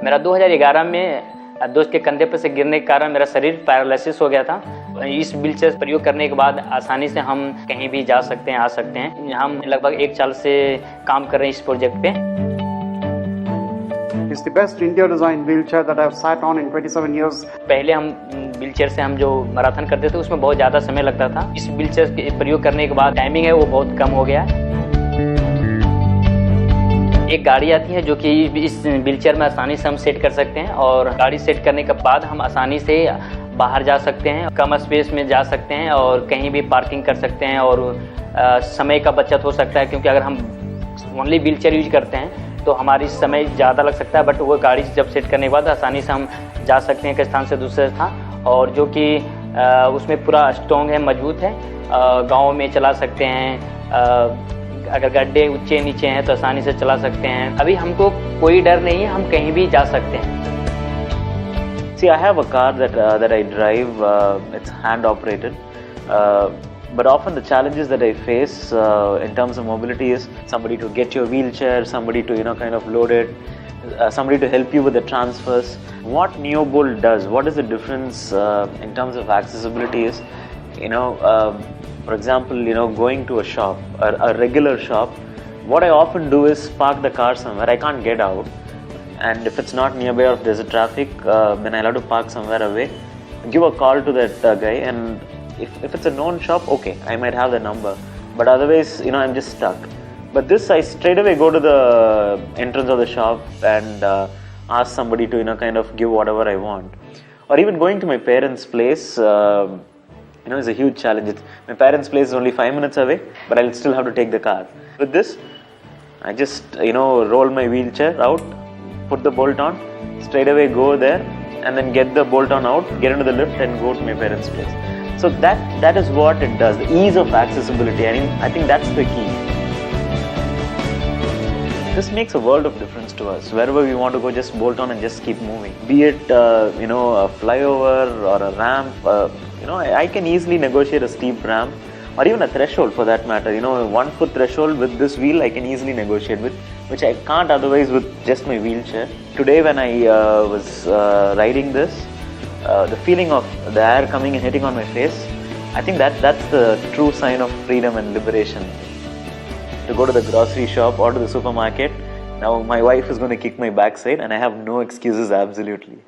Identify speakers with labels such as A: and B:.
A: मेरा 2011 में दोस्त के कंधे पर से गिरने के कारण मेरा शरीर पैरालिसिस हो गया था। इस व्हीलचेयर प्रयोग करने के बाद आसानी से हम कहीं भी जा सकते हैं, आ सकते हैं। हम लगभग 1 साल से काम कर रहे हैं इस प्रोजेक्ट पे।
B: It's the best India-designed wheelchair that I've sat on in 27 years.
A: पहले हम व्हीलचेयर से हम जो मैराथन करते थे उसमें बहुत ज़्यादा समय लगता था। इस व्हीलचेयर के प्रयोग करने के बाद टाइमिंग है वो बहुत कम हो गया। एक गाड़ी आती है जो कि इस व्हीलचेयर में आसानी से हम सेट कर सकते हैं और गाड़ी सेट करने के बाद हम आसानी से बाहर जा सकते हैं, कम स्पेस में जा सकते हैं और कहीं भी पार्किंग कर सकते हैं और समय का बचत हो सकता है, क्योंकि अगर हम ओनली व्हीलचेयर यूज करते हैं तो हमारी समय ज़्यादा लग सकता है। बट वो गाड़ी जब सेट करने के बाद आसानी से हम जा सकते हैं एक स्थान से दूसरे स्थान, और जो कि उसमें पूरा स्ट्रॉन्ग है, मजबूत है। गाँव में चला सकते हैं, अगर गड्ढे ऊंचे नीचे हैं तो आसानी से चला सकते हैं। अभी हमको कोई डर नहीं है, हम कहीं भी जा सकते हैं।
C: See, I have a car that I drive. It's hand operated, but often the challenges that I face in terms of mobility is somebody to get your wheelchair, somebody to kind of load it, somebody to help you with the transfers. What NeoBolt does, what is the difference in terms of accessibility is, for example, going to a shop, a regular shop, what I often do is park the car somewhere. I can't get out, and if it's not nearby or if there's a traffic, then I'll have to park somewhere away, give a call to that guy, and if it's a known shop, okay, I might have the number, but otherwise, I'm just stuck. But this, I straight away go to the entrance of the shop and ask somebody to kind of give whatever I want. Or even going to my parents' place, is a huge challenge. My parents' place is only 5 minutes away, but I'll still have to take the car. With this, I just roll my wheelchair out, put the bolt on, straight away go there, and then get the bolt on out, get into the lift, and go to my parents' place. So that is what it does. The ease of accessibility. I think that's the key. This makes a world of difference to us. Wherever we want to go, just bolt on and just keep moving. Be it a flyover or a ramp. I can easily negotiate a steep ramp or even a threshold for that matter. 1 foot threshold with this wheel I can easily negotiate with, which I can't otherwise with just my wheelchair. Today when I was riding this, the feeling of the air coming and hitting on my face, I think that's the true sign of freedom and liberation. To go to the grocery shop or to the supermarket, now my wife is going to kick my backside and I have no excuses absolutely.